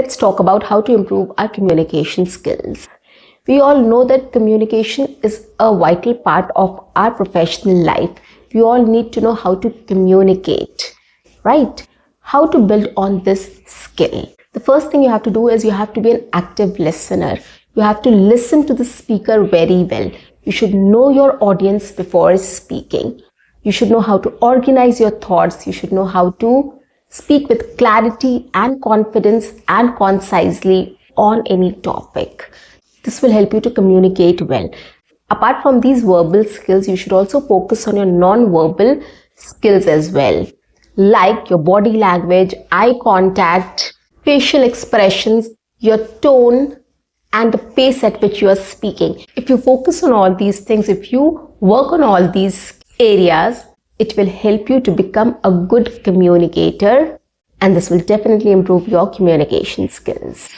let's talk about how to improve our communication skills. We all know that communication is a vital part of our professional life. We all need to know how to communicate, right? How to build on this skill. The first thing you have to do is you have to be an active listener. You have to listen to the speaker very well. You should know your audience before speaking. You should know how to organize your thoughts. You should know how to speak with clarity and confidence and concisely on any topic. This will help you to communicate well. Apart from these verbal skills, you should also focus on your non-verbal skills as well, like your body language, eye contact, facial expressions, your tone, and the pace at which you are speaking. If you focus on all these things, if you work on all these areas, it will help you to become a good communicator, and this will definitely improve your communication skills.